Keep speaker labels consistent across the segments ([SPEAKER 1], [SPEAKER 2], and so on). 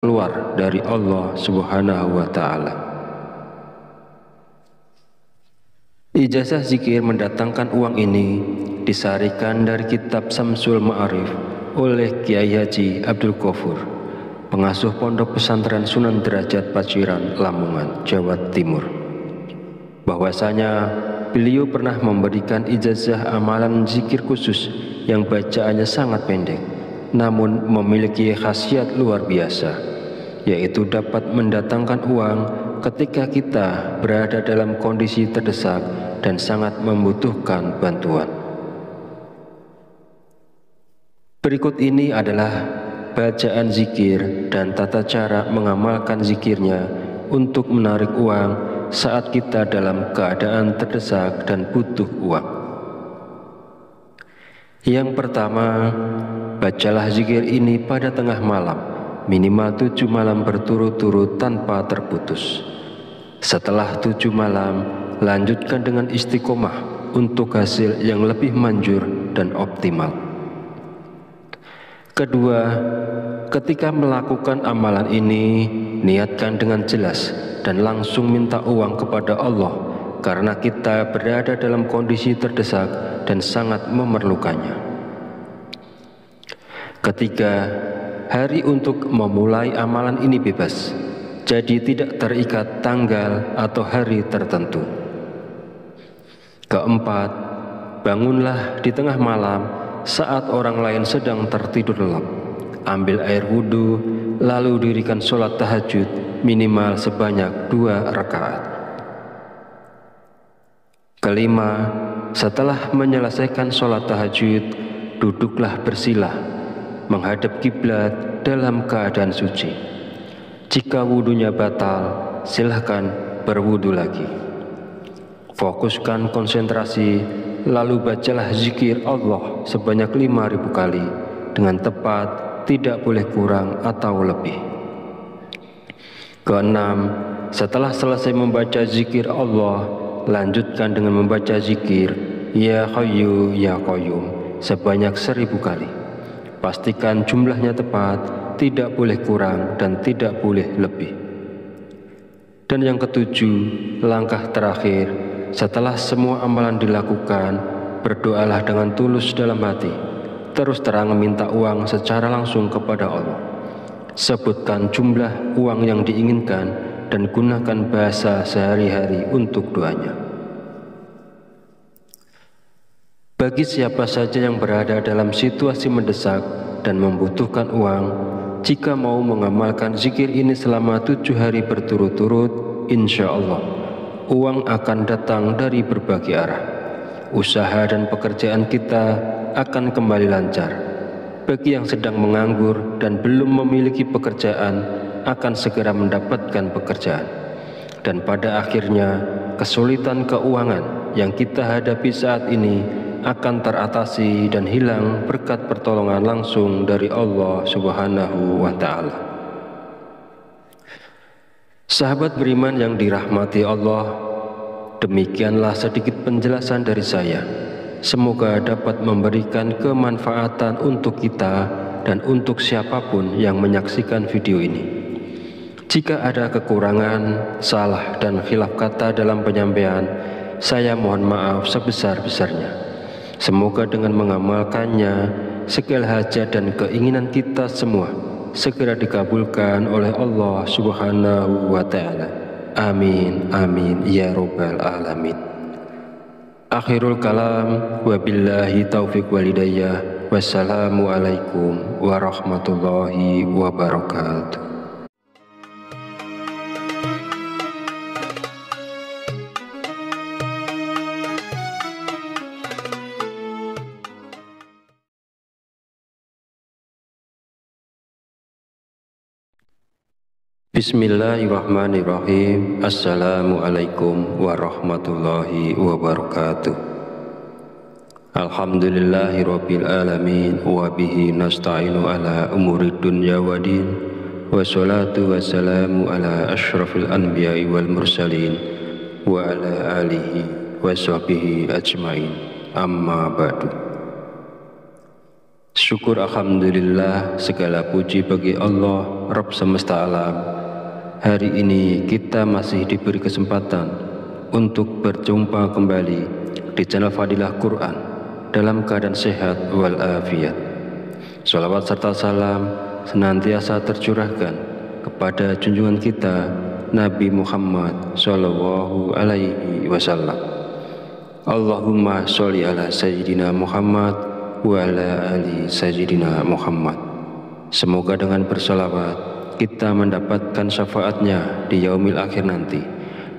[SPEAKER 1] keluar dari Allah Subhanahu wa Ta'ala. Ijazah zikir mendatangkan uang ini disarikan dari kitab Samsul Ma'arif oleh Kiai Haji Abdul Ghafur, pengasuh Pondok Pesantren Sunan Derajat Paciran, Lamongan, Jawa Timur, bahwasanya beliau pernah memberikan ijazah amalan zikir khusus yang bacaannya sangat pendek, namun memiliki khasiat luar biasa, yaitu dapat mendatangkan uang ketika kita berada dalam kondisi terdesak dan sangat membutuhkan bantuan. Berikut ini adalah bacaan zikir dan tata cara mengamalkan zikirnya untuk menarik uang saat kita dalam keadaan terdesak dan butuh uang. Yang pertama, bacalah zikir ini pada tengah malam, minimal 7 malam berturut-turut tanpa terputus. Setelah 7 malam, lanjutkan dengan istiqomah untuk hasil yang lebih manjur dan optimal. Kedua, ketika melakukan amalan ini, niatkan dengan jelas dan langsung minta uang kepada Allah, karena kita berada dalam kondisi terdesak dan sangat memerlukannya. Ketiga, hari untuk memulai amalan ini bebas, jadi tidak terikat tanggal atau hari tertentu. Keempat, bangunlah di tengah malam saat orang lain sedang tertidur lelap. Ambil air wudhu, lalu dirikan sholat tahajud minimal sebanyak 2 rakaat. Kelima, setelah menyelesaikan sholat tahajud, duduklah bersila, menghadap kiblat dalam keadaan suci. Jika wudhunya batal, silahkan berwudhu lagi. Fokuskan konsentrasi, lalu bacalah zikir Allah sebanyak 5.000 kali dengan tepat, tidak boleh kurang atau lebih. Keenam, setelah selesai membaca zikir Allah, lanjutkan dengan membaca zikir Ya Hayyu Ya Qayyum sebanyak 1.000 kali. Pastikan jumlahnya tepat, tidak boleh kurang dan tidak boleh lebih. Dan yang ketujuh, langkah terakhir, setelah semua amalan dilakukan, berdoalah dengan tulus dalam hati, terus terang minta uang secara langsung kepada Allah. Sebutkan jumlah uang yang diinginkan dan gunakan bahasa sehari-hari untuk doanya. Bagi siapa saja yang berada dalam situasi mendesak dan membutuhkan uang, jika mau mengamalkan zikir ini selama 7 hari berturut-turut, insya Allah uang akan datang dari berbagai arah. Usaha dan pekerjaan kita akan kembali lancar. Bagi yang sedang menganggur dan belum memiliki pekerjaan, akan segera mendapatkan pekerjaan. Dan pada akhirnya, kesulitan keuangan yang kita hadapi saat ini akan teratasi dan hilang berkat pertolongan langsung dari Allah Subhanahu wa Ta'ala. Sahabat beriman yang dirahmati Allah, demikianlah sedikit penjelasan dari saya. Semoga dapat memberikan kemanfaatan untuk kita dan untuk siapapun yang menyaksikan video ini. Jika ada kekurangan, salah dan khilaf kata dalam penyampaian, saya mohon maaf sebesar-besarnya. Semoga dengan mengamalkannya, segala hajat dan keinginan kita semua segera dikabulkan oleh Allah Subhanahu wa Ta'ala. Amin, amin, ya Rabbal Alamin. Akhirul kalam, wabillahi taufiq walidayah. Wassalamualaikum warahmatullahi wabarakatuh. Bismillahirrahmanirrahim. Assalamualaikum warahmatullahi wabarakatuh. Alhamdulillahirabbil alamin wa bihi nasta'inu ala umuri dunya waddin. Wassalatu wassalamu ala asyrafil anbiya'i wal mursalin wa ala alihi wa sahbihi ajmain. Amma ba'du. Syukur alhamdulillah, segala puji bagi Allah, Rabb semesta alam. Hari ini kita masih diberi kesempatan untuk berjumpa kembali di channel Fadilah Quran dalam keadaan sehat walafiat. Shalawat serta salam senantiasa tercurahkan kepada junjungan kita Nabi Muhammad Sallallahu Alaihi Wasallam. Allahumma sholli ala Sayyidina Muhammad wa ala ali Sayyidina Muhammad. Semoga dengan bersolawat kita mendapatkan syafaatnya di yaumil akhir nanti,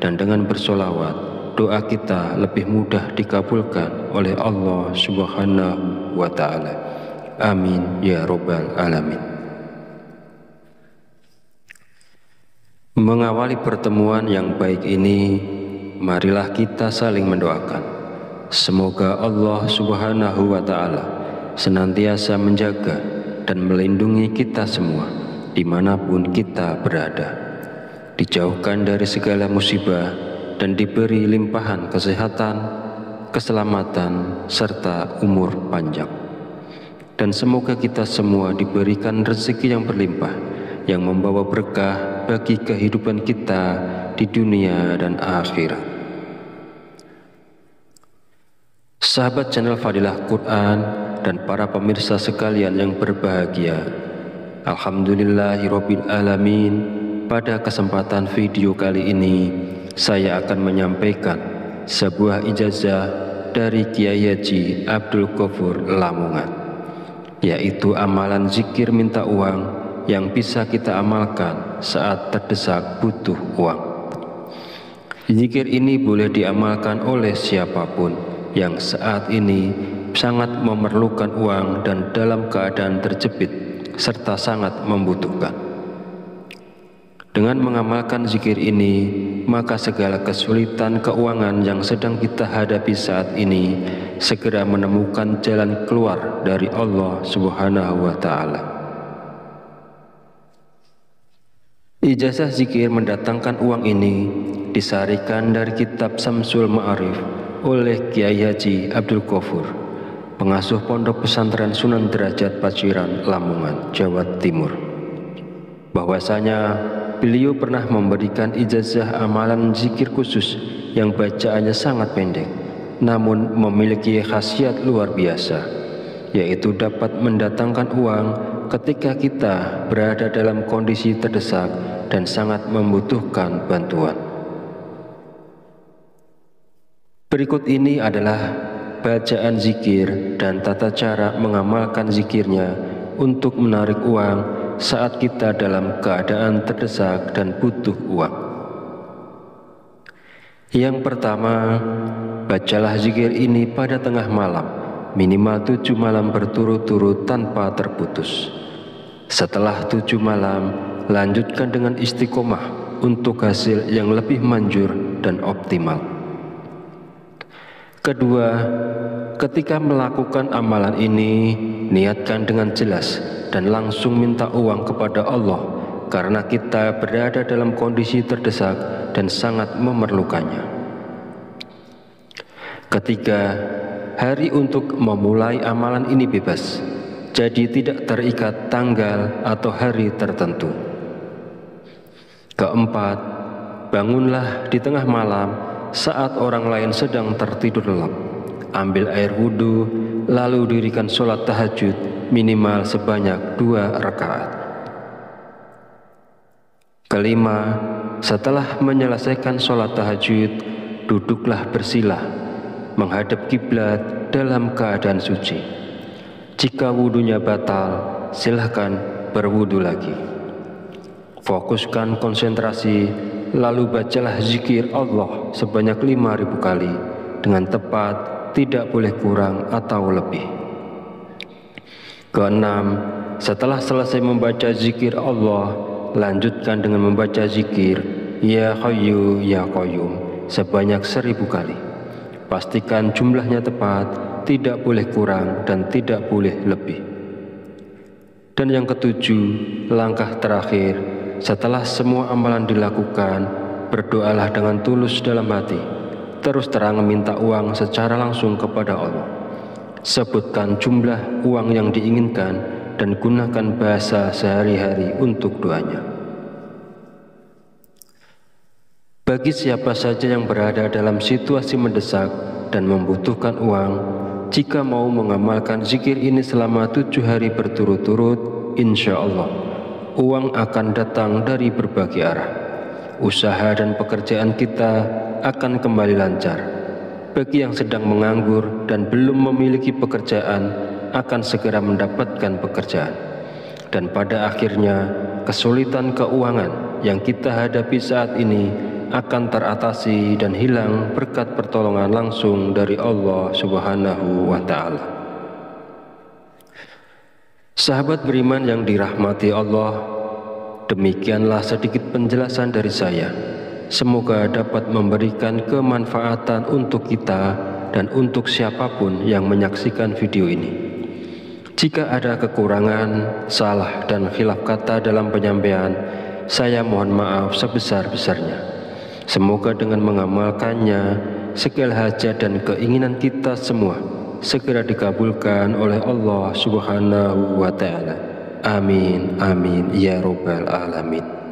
[SPEAKER 1] dan dengan bersolawat doa kita lebih mudah dikabulkan oleh Allah Subhanahu wa Ta'ala. Amin ya Rabbal Alamin. Mengawali pertemuan yang baik ini, marilah kita saling mendoakan. Semoga Allah Subhanahu wa Ta'ala senantiasa menjaga dan melindungi kita semua dimanapun kita berada, dijauhkan dari segala musibah dan diberi limpahan kesehatan, keselamatan, serta umur panjang. Dan semoga kita semua diberikan rezeki yang berlimpah, yang membawa berkah bagi kehidupan kita di dunia dan akhirat. Sahabat channel Fadilah Quran dan para pemirsa sekalian yang berbahagia, Alhamdulillahirabbil alamin. Pada kesempatan video kali ini saya akan menyampaikan sebuah ijazah dari Kiai Haji Abdul Ghafur Lamongan, yaitu amalan zikir minta uang yang bisa kita amalkan saat terdesak butuh uang. Zikir ini boleh diamalkan oleh siapapun yang saat ini sangat memerlukan uang dan dalam keadaan terjepit serta sangat membutuhkan. Dengan mengamalkan zikir ini, maka segala kesulitan keuangan yang sedang kita hadapi saat ini segera menemukan jalan keluar dari Allah Subhanahu wa Ta'ala. Ijazah zikir mendatangkan uang ini disarikan dari kitab Samsul Ma'arif oleh Kiai Haji Abdul Ghafur, pengasuh Pondok Pesantren Sunan Derajat Paciran, Lamongan, Jawa Timur. Bahwasanya beliau pernah memberikan ijazah amalan zikir khusus yang bacaannya sangat pendek, namun memiliki khasiat luar biasa, yaitu dapat mendatangkan uang ketika kita berada dalam kondisi terdesak dan sangat membutuhkan bantuan. Berikut ini adalah bacaan zikir dan tata cara mengamalkan zikirnya untuk menarik uang saat kita dalam keadaan terdesak dan butuh uang. Yang pertama, bacalah zikir ini pada tengah malam, minimal 7 malam berturut-turut tanpa terputus. Setelah 7 malam, lanjutkan dengan istiqomah untuk hasil yang lebih manjur dan optimal. Kedua, ketika melakukan amalan ini, niatkan dengan jelas dan langsung minta uang kepada Allah, karena kita berada dalam kondisi terdesak dan sangat memerlukannya. Ketiga, hari untuk memulai amalan ini bebas, jadi tidak terikat tanggal atau hari tertentu. Keempat, bangunlah di tengah malam saat orang lain sedang tertidur lelap. Ambil air wudhu, lalu dirikan sholat tahajud minimal sebanyak 2 rakaat. Kelima, setelah menyelesaikan sholat tahajud, duduklah bersilah menghadap kiblat dalam keadaan suci. Jika wudhunya batal, silahkan berwudhu lagi. Fokuskan konsentrasi, lalu bacalah zikir Allah sebanyak 5.000 kali dengan tepat, tidak boleh kurang atau lebih. Keenam, setelah selesai membaca zikir Allah, lanjutkan dengan membaca zikir Ya Hayyu Ya Qayyum sebanyak 1.000 kali. Pastikan jumlahnya tepat, tidak boleh kurang dan tidak boleh lebih. Dan yang ketujuh, langkah terakhir, setelah semua amalan dilakukan, berdoalah dengan tulus dalam hati, terus terang meminta uang secara langsung kepada Allah. Sebutkan jumlah uang yang diinginkan dan gunakan bahasa sehari-hari untuk doanya. Bagi siapa saja yang berada dalam situasi mendesak dan membutuhkan uang, jika mau mengamalkan zikir ini selama 7 hari berturut-turut, insya Allah uang akan datang dari berbagai arah. Usaha dan pekerjaan kita akan kembali lancar. Bagi yang sedang menganggur dan belum memiliki pekerjaan, akan segera mendapatkan pekerjaan. Dan pada akhirnya, kesulitan keuangan yang kita hadapi saat ini akan teratasi dan hilang berkat pertolongan langsung dari Allah Subhanahu wa Ta'ala. Sahabat beriman yang dirahmati Allah, demikianlah sedikit penjelasan dari saya. Semoga dapat memberikan kemanfaatan untuk kita dan untuk siapapun yang menyaksikan video ini. Jika ada kekurangan, salah dan khilaf kata dalam penyampaian, saya mohon maaf sebesar-besarnya. Semoga dengan mengamalkannya, segala hajat dan keinginan kita semua segera dikabulkan oleh Allah Subhanahu wa Ta'ala. Amin, amin, ya Rabbal Alamin.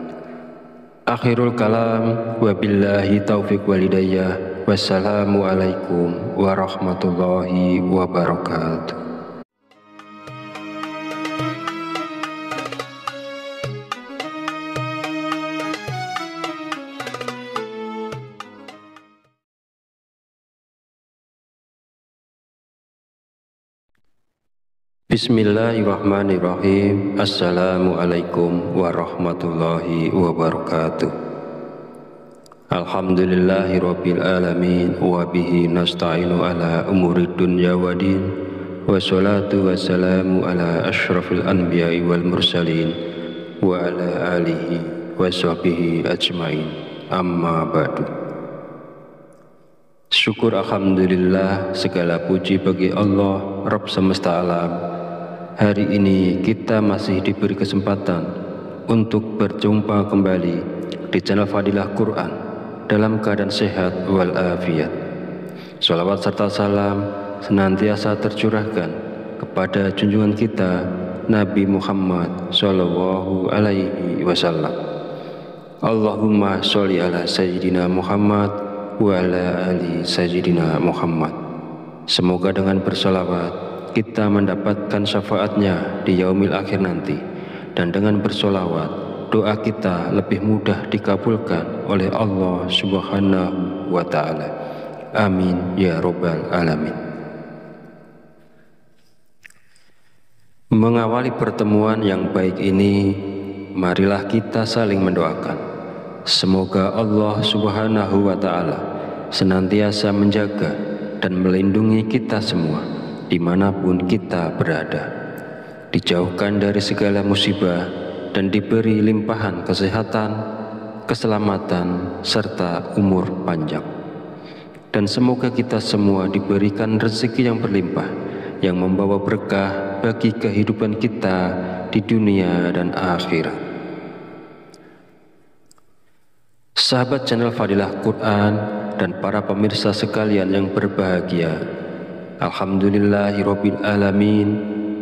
[SPEAKER 1] Akhirul kalam, wabillahi taufiq walidayah. Wassalamualaikum warahmatullahi wabarakatuh. Bismillahirrahmanirrahim. Assalamualaikum warahmatullahi wabarakatuh. Alhamdulillahirabbil alamin wa bihi nasta'inu ala umurid dunya waddin. Wassalatu wassalamu ala asyrafil anbiya'i wal mursalin wa ala alihi wa sahbihi ajmain. Amma ba'du. Syukur alhamdulillah, segala puji bagi Allah Rabb semesta alam. Hari ini kita masih diberi kesempatan untuk berjumpa kembali di channel Fadilah Quran dalam keadaan sehat walafiat. Sholawat serta salam senantiasa tercurahkan kepada junjungan kita Nabi Muhammad Sallallahu Alaihi Wasallam. Allahumma sholli ala Sayyidina Muhammad wa ala ali Sayyidina Muhammad. Semoga dengan bersolawat kita mendapatkan syafaatnya di yaumil akhir nanti, dan dengan bersolawat doa kita lebih mudah dikabulkan oleh Allah Subhanahu wa Ta'ala. Amin ya Rabbal Alamin. Mengawali pertemuan yang baik ini, marilah kita saling mendoakan. Semoga Allah Subhanahu wa Ta'ala senantiasa menjaga dan melindungi kita semua dimanapun kita berada, dijauhkan dari segala musibah dan diberi limpahan kesehatan, keselamatan, serta umur panjang. Dan semoga kita semua diberikan rezeki yang berlimpah, yang membawa berkah bagi kehidupan kita di dunia dan akhirat. Sahabat channel Fadilah Quran dan para pemirsa sekalian yang berbahagia, alhamdulillahirabbil alamin.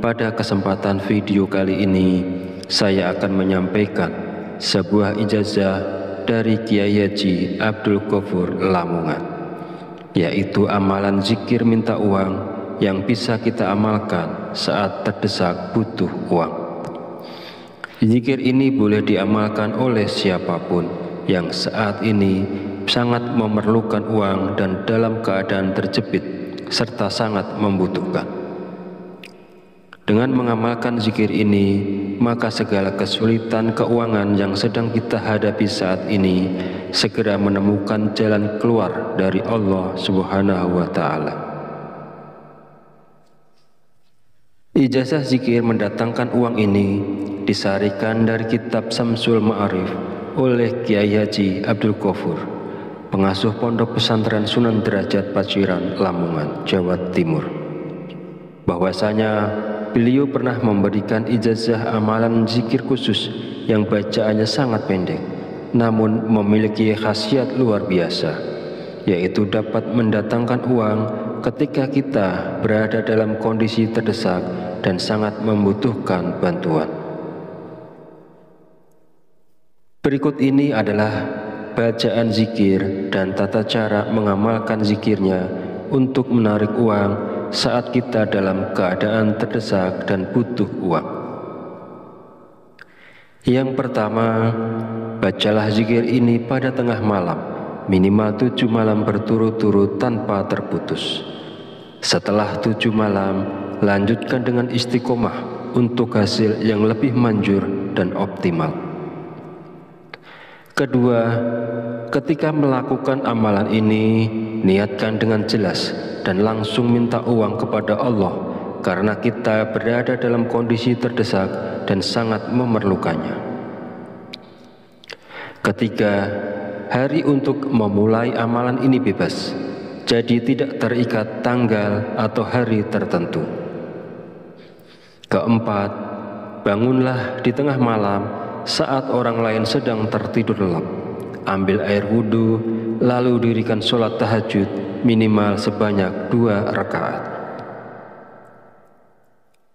[SPEAKER 1] Pada kesempatan video kali ini, saya akan menyampaikan sebuah ijazah dari Kiai Haji Abdul Ghafur Lamongan, yaitu amalan zikir minta uang yang bisa kita amalkan saat terdesak butuh uang. Zikir ini boleh diamalkan oleh siapapun yang saat ini sangat memerlukan uang dan dalam keadaan terjepit serta sangat membutuhkan. Dengan mengamalkan zikir ini, maka segala kesulitan keuangan yang sedang kita hadapi saat ini segera menemukan jalan keluar dari Allah Subhanahu wa Ta'ala. Ijazah zikir mendatangkan uang ini disarikan dari kitab Samsul Ma'arif oleh Kiai Haji Abdul Ghafur, pengasuh Pondok Pesantren Sunan Derajat Paciran, Lamongan, Jawa Timur, bahwasanya beliau pernah memberikan ijazah amalan zikir khusus yang bacaannya sangat pendek, namun memiliki khasiat luar biasa, yaitu dapat mendatangkan uang ketika kita berada dalam kondisi terdesak dan sangat membutuhkan bantuan. Berikut ini adalah bacaan zikir dan tata cara mengamalkan zikirnya untuk menarik uang saat kita dalam keadaan terdesak dan butuh uang. Yang pertama, bacalah zikir ini pada tengah malam, minimal 7 malam berturut-turut tanpa terputus. Setelah 7 malam, lanjutkan dengan istiqomah untuk hasil yang lebih manjur dan optimal. Kedua, ketika melakukan amalan ini, niatkan dengan jelas dan langsung minta uang kepada Allah karena kita berada dalam kondisi terdesak dan sangat memerlukannya. Ketiga, hari untuk memulai amalan ini bebas, jadi tidak terikat tanggal atau hari tertentu. Keempat, bangunlah di tengah malam saat orang lain sedang tertidur lelap. Ambil air wudhu, lalu dirikan sholat tahajud minimal sebanyak 2 rakaat.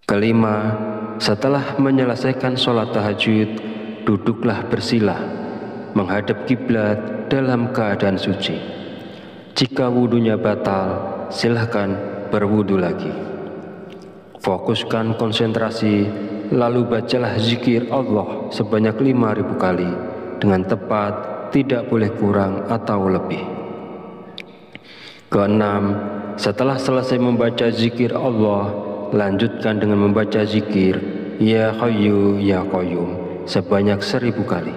[SPEAKER 1] Kelima, setelah menyelesaikan sholat tahajud, duduklah bersila, menghadap kiblat dalam keadaan suci. Jika wudhunya batal, silahkan berwudhu lagi. Fokuskan konsentrasi, lalu bacalah zikir Allah sebanyak 5.000 kali dengan tepat, tidak boleh kurang atau lebih. Keenam, setelah selesai membaca zikir Allah, lanjutkan dengan membaca zikir Ya Hayyu Ya Qayyum sebanyak 1.000 kali.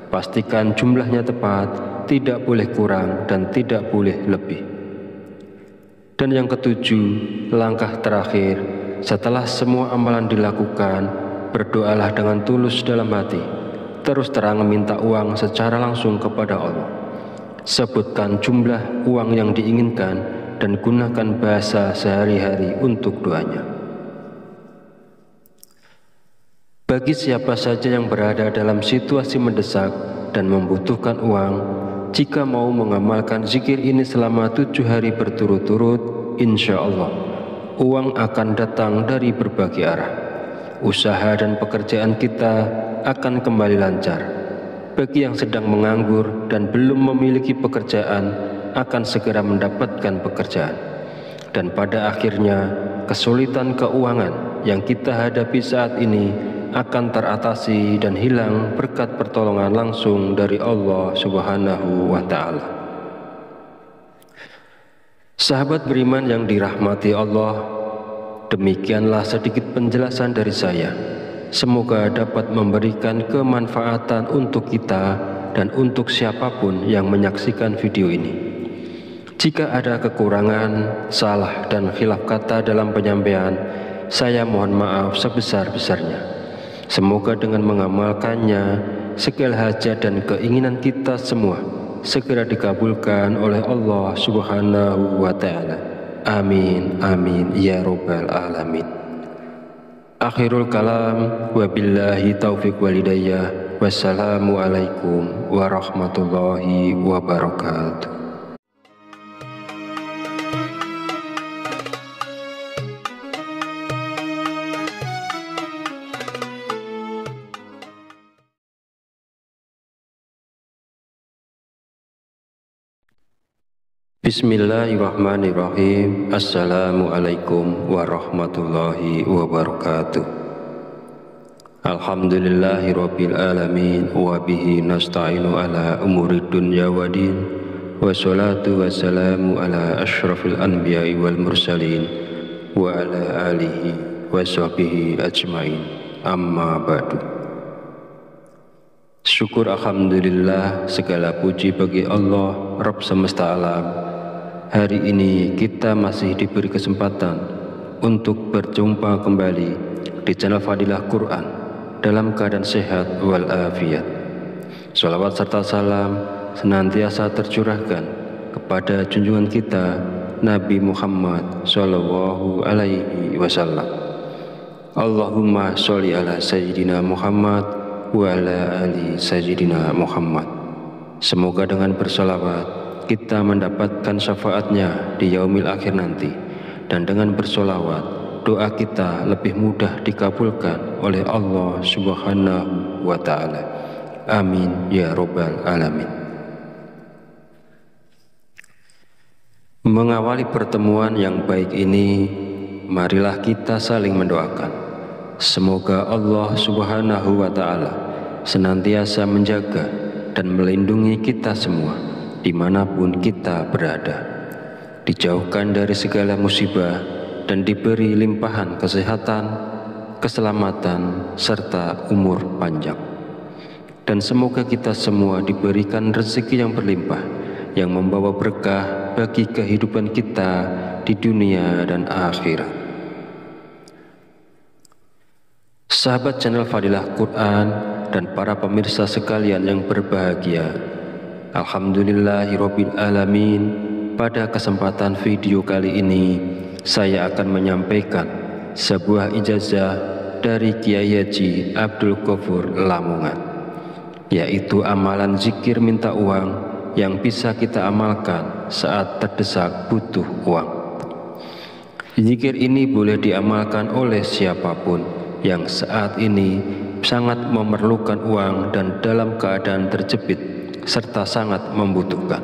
[SPEAKER 1] Pastikan jumlahnya tepat, tidak boleh kurang dan tidak boleh lebih. Dan yang ketujuh, langkah terakhir, setelah semua amalan dilakukan, berdoalah dengan tulus dalam hati. Terus terang meminta uang secara langsung kepada Allah. Sebutkan jumlah uang yang diinginkan dan gunakan bahasa sehari-hari untuk doanya. Bagi siapa saja yang berada dalam situasi mendesak dan membutuhkan uang, jika mau mengamalkan zikir ini selama 7 hari berturut-turut, insya Allah uang akan datang dari berbagai arah. Usaha dan pekerjaan kita akan kembali lancar. Bagi yang sedang menganggur dan belum memiliki pekerjaan, akan segera mendapatkan pekerjaan. Dan pada akhirnya, kesulitan keuangan yang kita hadapi saat ini akan teratasi dan hilang berkat pertolongan langsung dari Allah Subhanahu wa Ta'ala. Sahabat beriman yang dirahmati Allah, demikianlah sedikit penjelasan dari saya. Semoga dapat memberikan kemanfaatan untuk kita dan untuk siapapun yang menyaksikan video ini. Jika ada kekurangan, salah dan khilaf kata dalam penyampaian, saya mohon maaf sebesar-besarnya. Semoga dengan mengamalkannya, segala hajat dan keinginan kita semua segera dikabulkan oleh Allah Subhanahu wa Ta'ala. Amin, amin, ya Rabbal Alamin. Akhirul kalam, wabillahi taufiq walidayah. Wassalamualaikum warahmatullahi wabarakatuh. Bismillahirrahmanirrahim. Assalamualaikum warahmatullahi wabarakatuh. Alhamdulillahirabbil alamin wa bihi nasta'inu ala umuri dunya waddin. Wassalatu wassalamu ala asyrafil anbiya'i wal mursalin wa ala alihi wa sahbihi ajmain. Amma ba'du. Syukur alhamdulillah, segala puji bagi Allah Rabb semesta alam. Hari ini kita masih diberi kesempatan untuk berjumpa kembali di channel Fadilah Quran dalam keadaan sehat walafiat. Shalawat serta salam senantiasa tercurahkan kepada junjungan kita Nabi Muhammad Sallallahu Alaihi Wasallam. Allahumma sholli ala Sayyidina Muhammad wa ala ali Sayyidina Muhammad. Semoga dengan bersalawat kita mendapatkan syafaatnya di yaumil akhir nanti. Dan dengan bersolawat, doa kita lebih mudah dikabulkan oleh Allah Subhanahu wa Ta'ala. Amin ya Rabbal Alamin. Mengawali pertemuan yang baik ini, marilah kita saling mendoakan. Semoga Allah Subhanahu wa Ta'ala senantiasa menjaga dan melindungi kita semua dimanapun kita berada, dijauhkan dari segala musibah dan diberi limpahan kesehatan, keselamatan, serta umur panjang. Dan semoga kita semua diberikan rezeki yang berlimpah, yang membawa berkah bagi kehidupan kita di dunia dan akhirat. Sahabat channel Fadilah Quran dan para pemirsa sekalian yang berbahagia, Alhamdulillahirabbil alamin. Pada kesempatan video kali ini, saya akan menyampaikan sebuah ijazah dari Kiai Haji Abdul Ghafur Lamongan, yaitu amalan zikir minta uang yang bisa kita amalkan saat terdesak butuh uang. Zikir ini boleh diamalkan oleh siapapun yang saat ini sangat memerlukan uang dan dalam keadaan terjepit serta sangat membutuhkan.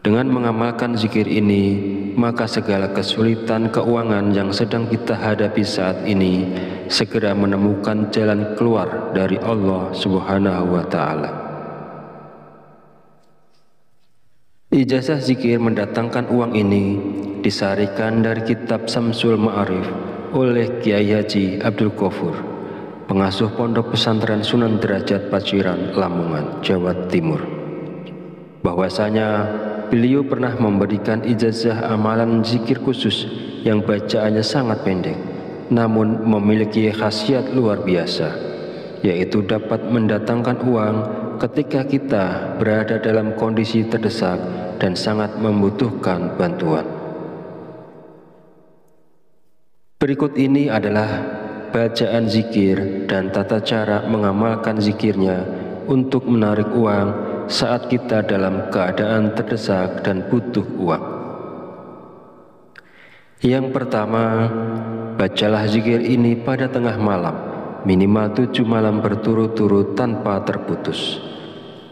[SPEAKER 1] Dengan mengamalkan zikir ini, maka segala kesulitan keuangan yang sedang kita hadapi saat ini segera menemukan jalan keluar dari Allah Subhanahu wa Ta'ala. Ijazah zikir mendatangkan uang ini disarikan dari kitab Samsul Ma'arif oleh Kiai Haji Abdul Ghafur, pengasuh Pondok Pesantren Sunan Derajat Paciran, Lamongan, Jawa Timur. Bahwasanya beliau pernah memberikan ijazah amalan zikir khusus yang bacaannya sangat pendek, namun memiliki khasiat luar biasa, yaitu dapat mendatangkan uang ketika kita berada dalam kondisi terdesak dan sangat membutuhkan bantuan. Berikut ini adalah bacaan zikir dan tata cara mengamalkan zikirnya untuk menarik uang saat kita dalam keadaan terdesak dan butuh uang. Yang pertama, bacalah zikir ini pada tengah malam, minimal 7 malam berturut-turut tanpa terputus.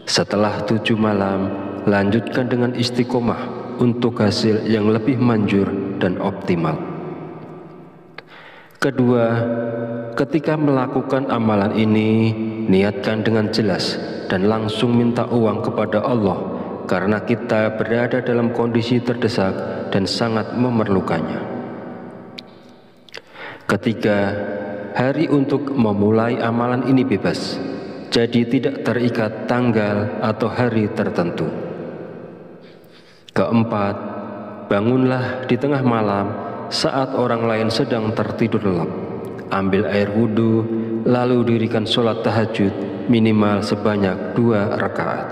[SPEAKER 1] Setelah 7 malam, lanjutkan dengan istiqomah untuk hasil yang lebih manjur dan optimal. Kedua, ketika melakukan amalan ini, niatkan dengan jelas dan langsung minta uang kepada Allah karena kita berada dalam kondisi terdesak dan sangat memerlukannya. Ketiga, hari untuk memulai amalan ini bebas, jadi tidak terikat tanggal atau hari tertentu. Keempat, bangunlah di tengah malam saat orang lain sedang tertidur lelap. Ambil air wudhu, lalu dirikan sholat tahajud minimal sebanyak 2 rakaat.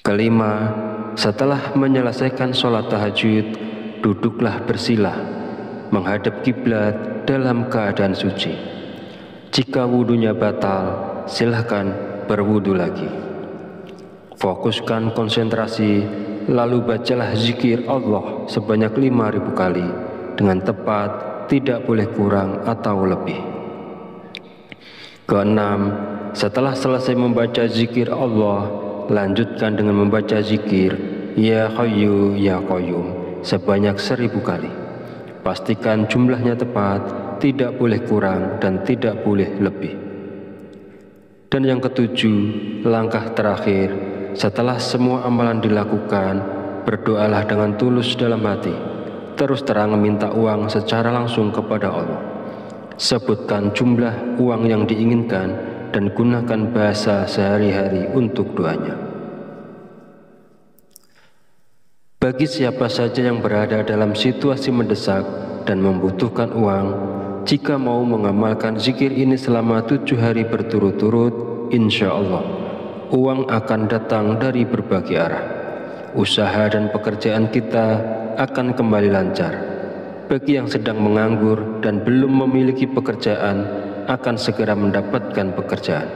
[SPEAKER 1] Kelima, setelah menyelesaikan sholat tahajud, duduklah bersila, menghadap kiblat dalam keadaan suci. Jika wudhunya batal, silahkan berwudhu lagi. Fokuskan konsentrasi, lalu bacalah zikir Allah sebanyak 5.000 kali dengan tepat, tidak boleh kurang atau lebih. Keenam, setelah selesai membaca zikir Allah, lanjutkan dengan membaca zikir Ya Hayyu Ya Qayyum sebanyak 1.000 kali. Pastikan jumlahnya tepat, tidak boleh kurang dan tidak boleh lebih. Dan yang ketujuh, langkah terakhir, setelah semua amalan dilakukan, berdoalah dengan tulus dalam hati, terus terang minta uang secara langsung kepada Allah. Sebutkan jumlah uang yang diinginkan dan gunakan bahasa sehari-hari untuk doanya. Bagi siapa saja yang berada dalam situasi mendesak dan membutuhkan uang, jika mau mengamalkan zikir ini selama 7 hari berturut-turut, insya Allah uang akan datang dari berbagai arah. Usaha dan pekerjaan kita akan kembali lancar. Bagi yang sedang menganggur dan belum memiliki pekerjaan, akan segera mendapatkan pekerjaan.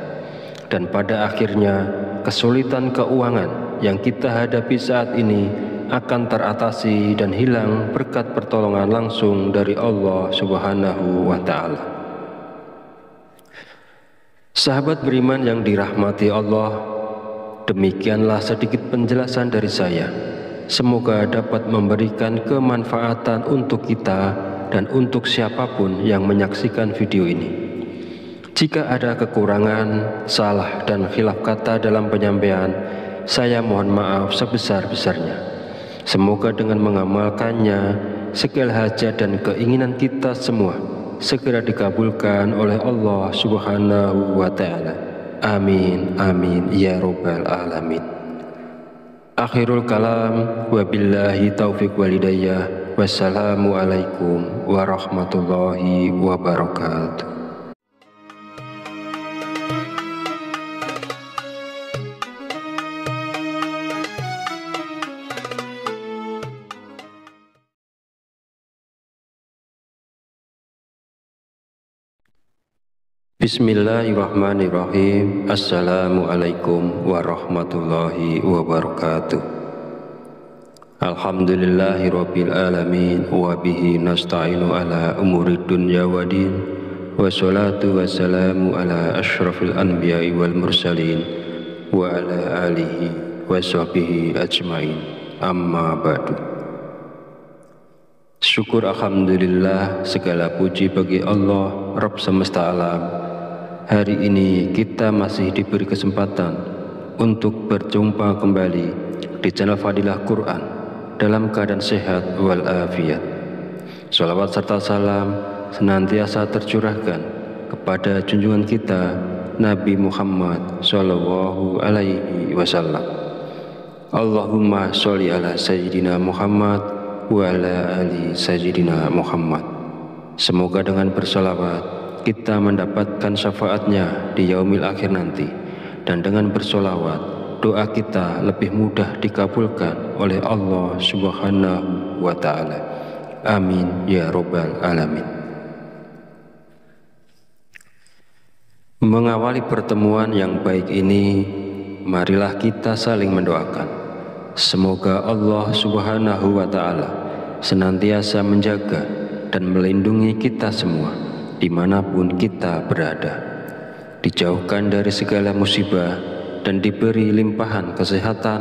[SPEAKER 1] Dan pada akhirnya kesulitan keuangan yang kita hadapi saat ini akan teratasi dan hilang berkat pertolongan langsung dari Allah Subhanahu wa Ta'ala. Sahabat beriman yang dirahmati Allah, demikianlah sedikit penjelasan dari saya. Semoga dapat memberikan kemanfaatan untuk kita dan untuk siapapun yang menyaksikan video ini. Jika ada kekurangan, salah dan khilaf kata dalam penyampaian, saya mohon maaf sebesar-besarnya. Semoga dengan mengamalkannya, segala hajat dan keinginan kita semua segera dikabulkan oleh Allah Subhanahu wa Ta'ala. Amin, amin, ya Rabbal Alamin. Akhirul kalam, wabillahi taufiq walidayah. Wassalamualaikum warahmatullahi wabarakatuh. Bismillahirrahmanirrahim. Assalamualaikum warahmatullahi wabarakatuh. Alhamdulillahirabbil alamin wa bihi nasta'inu ala umuri dunya waddin. Wassalatu wassalamu ala asyrafil anbiya'i wal mursalin wa ala alihi wa sahbihi ajmain. Amma ba'du. Syukur alhamdulillah, segala puji bagi Allah Rabb semesta alam. Hari ini kita masih diberi kesempatan untuk berjumpa kembali di channel Fadilah Quran dalam keadaan sehat walafiat. Salawat serta salam senantiasa tercurahkan kepada junjungan kita Nabi Muhammad Sallallahu Alaihi Wasallam. Allahumma sholli ala Sayyidina Muhammad wa ala ali Sayyidina Muhammad. Semoga dengan bersolawat kita mendapatkan syafaatnya di yaumil akhir nanti, dan dengan bersolawat doa kita lebih mudah dikabulkan oleh Allah Subhanahu wa Ta'ala. Amin ya Rabbal Alamin. Mengawali pertemuan yang baik ini, marilah kita saling mendoakan. Semoga Allah Subhanahu wa Ta'ala senantiasa menjaga dan melindungi kita semua dimanapun kita berada, dijauhkan dari segala musibah dan diberi limpahan kesehatan,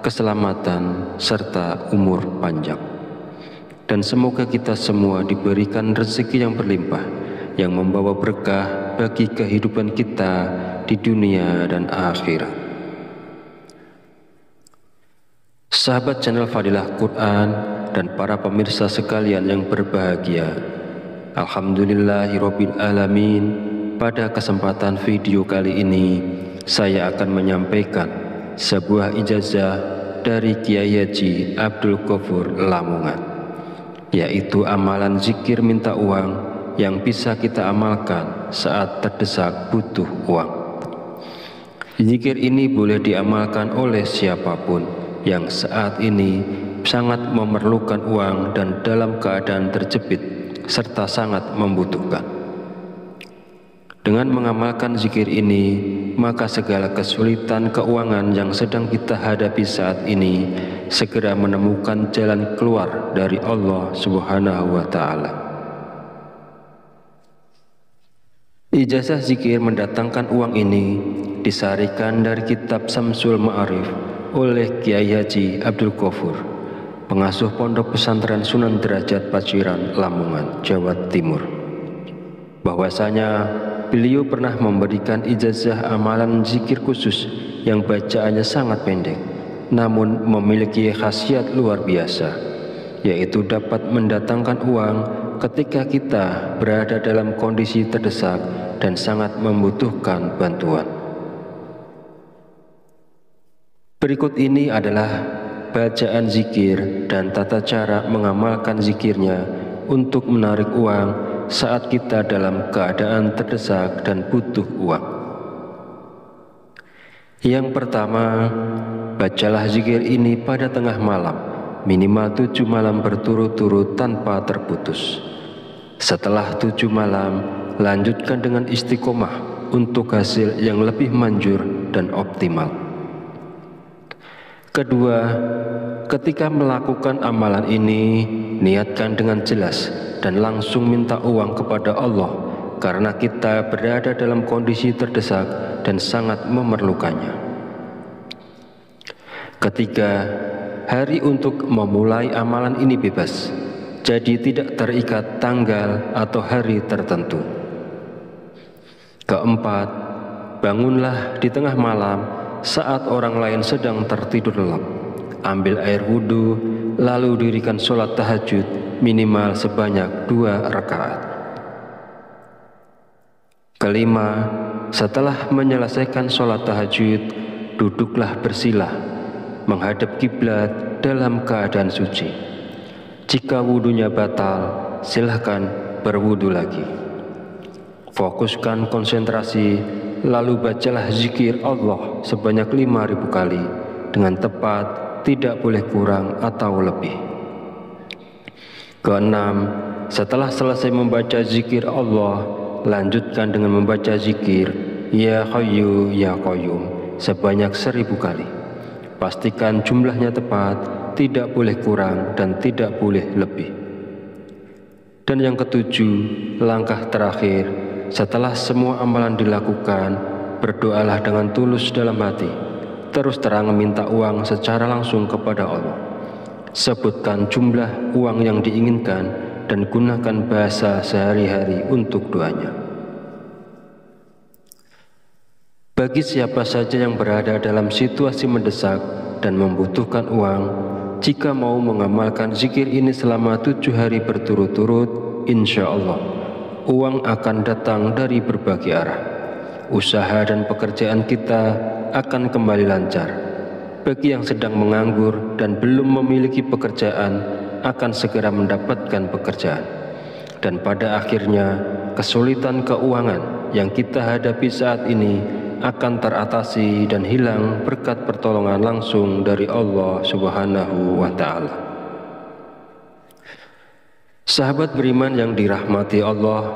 [SPEAKER 1] keselamatan, serta umur panjang. Dan semoga kita semua diberikan rezeki yang berlimpah, yang membawa berkah bagi kehidupan kita di dunia dan akhirat. Sahabat channel Fadilah Quran dan para pemirsa sekalian yang berbahagia, alhamdulillahirabbil alamin. Pada kesempatan video kali ini saya akan menyampaikan sebuah ijazah dari Kiai Haji Abdul Ghafur Lamongan, yaitu amalan zikir minta uang yang bisa kita amalkan saat terdesak butuh uang. Zikir ini boleh diamalkan oleh siapapun yang saat ini sangat memerlukan uang dan dalam keadaan terjepit serta sangat membutuhkan. Dengan mengamalkan zikir ini, maka segala kesulitan keuangan yang sedang kita hadapi saat ini segera menemukan jalan keluar dari Allah Subhanahu wa Ta'ala. Ijazah zikir mendatangkan uang ini disarikan dari kitab Samsul Ma'arif oleh Kiai Haji Abdul Ghafur, pengasuh Pondok Pesantren Sunan Derajat Paciran, Lamongan, Jawa Timur. Bahwasanya beliau pernah memberikan ijazah amalan zikir khusus yang bacaannya sangat pendek, namun memiliki khasiat luar biasa, yaitu dapat mendatangkan uang ketika kita berada dalam kondisi terdesak dan sangat membutuhkan bantuan. Berikut ini adalah bacaan zikir dan tata cara mengamalkan zikirnya untuk menarik uang saat kita dalam keadaan terdesak dan butuh uang. Yang pertama, bacalah zikir ini pada tengah malam, minimal 7 malam berturut-turut tanpa terputus. Setelah 7 malam, lanjutkan dengan istiqomah untuk hasil yang lebih manjur dan optimal. Kedua, ketika melakukan amalan ini, niatkan dengan jelas dan langsung minta uang kepada Allah karena kita berada dalam kondisi terdesak dan sangat memerlukannya. Ketiga, hari untuk memulai amalan ini bebas, jadi tidak terikat tanggal atau hari tertentu. Keempat, bangunlah di tengah malam saat orang lain sedang tertidur lelap. Ambil air wudhu, lalu dirikan sholat tahajud minimal sebanyak 2 rakaat. Kelima, setelah menyelesaikan sholat tahajud, duduklah bersila, menghadap kiblat dalam keadaan suci. Jika wudhunya batal, silahkan berwudhu lagi. Fokuskan konsentrasi, lalu bacalah zikir Allah sebanyak 5.000 kali dengan tepat, tidak boleh kurang atau lebih. Keenam, setelah selesai membaca zikir Allah, lanjutkan dengan membaca zikir Ya Hayyu Ya Qayyum sebanyak 1.000 kali. Pastikan jumlahnya tepat, tidak boleh kurang dan tidak boleh lebih. Dan yang ketujuh, langkah terakhir, setelah semua amalan dilakukan, berdoalah dengan tulus dalam hati, terus terang meminta uang secara langsung kepada Allah. Sebutkan jumlah uang yang diinginkan dan gunakan bahasa sehari-hari untuk doanya. Bagi siapa saja yang berada dalam situasi mendesak dan membutuhkan uang, jika mau mengamalkan zikir ini selama 7 hari berturut-turut, insya Allah uang akan datang dari berbagai arah. Usaha dan pekerjaan kita akan kembali lancar. Bagi yang sedang menganggur dan belum memiliki pekerjaan, akan segera mendapatkan pekerjaan. Dan pada akhirnya, kesulitan keuangan yang kita hadapi saat ini akan teratasi dan hilang berkat pertolongan langsung dari Allah Subhanahu wa Ta'ala. Sahabat beriman yang dirahmati Allah,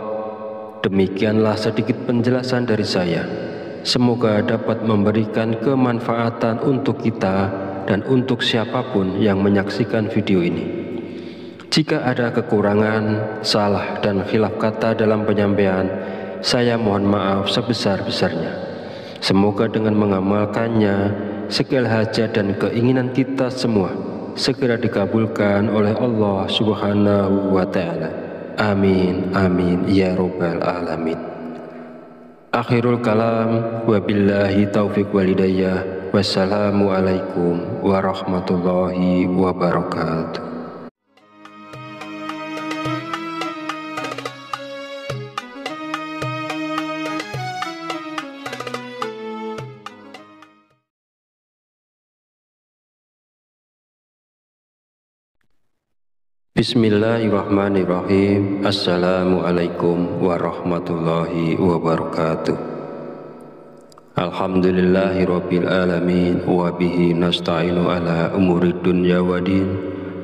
[SPEAKER 1] demikianlah sedikit penjelasan dari saya. Semoga dapat memberikan kemanfaatan untuk kita dan untuk siapapun yang menyaksikan video ini. Jika ada kekurangan, salah dan khilaf kata dalam penyampaian, saya mohon maaf sebesar-besarnya. Semoga dengan mengamalkannya, segala hajat dan keinginan kita semua segera dikabulkan oleh Allah Subhanahu wa Ta'ala. Amin, amin, ya Rabbal Alamin. Akhirul kalam, wabillahi taufiq walidayah, wassalamualaikum warahmatullahi wabarakatuh. Bismillahirrahmanirrahim. Assalamualaikum warahmatullahi wabarakatuh. Alhamdulillahirabbil alamin wa bihi nasta'inu ala umurid dunya waddin.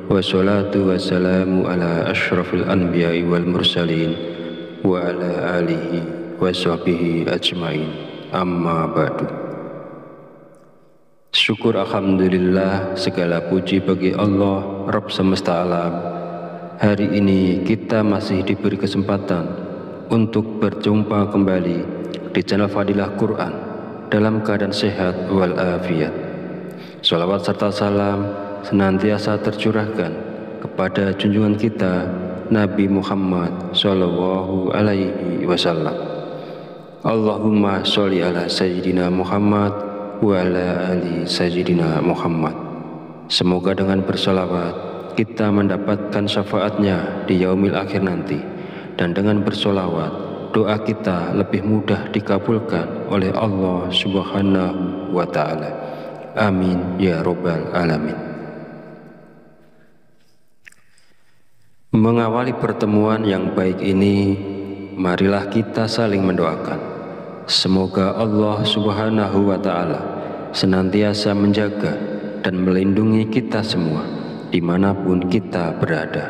[SPEAKER 1] Wassalatu wassalamu ala asyrafil anbiya'i wal mursalin wa ala alihi wa sahbihi ajmain. Amma ba'du. Syukur alhamdulillah, segala puji bagi Allah Rabb semesta alam. Hari ini kita masih diberi kesempatan untuk berjumpa kembali di channel Fadilah Quran dalam keadaan sehat walafiat. Shalawat serta salam senantiasa tercurahkan kepada junjungan kita Nabi Muhammad Sallallahu Alaihi Wasallam. Allahumma sholli ala Sayyidina Muhammad wa ala ali Sayyidina Muhammad. Semoga dengan bersolawat kita mendapatkan syafaatnya di yaumil akhir nanti, dan dengan bersolawat doa kita lebih mudah dikabulkan oleh Allah Subhanahu wa Ta'ala. Amin ya Rabbal Alamin. Mengawali pertemuan yang baik ini, marilah kita saling mendoakan. Semoga Allah Subhanahu wa Ta'ala senantiasa menjaga dan melindungi kita semua dimanapun kita berada,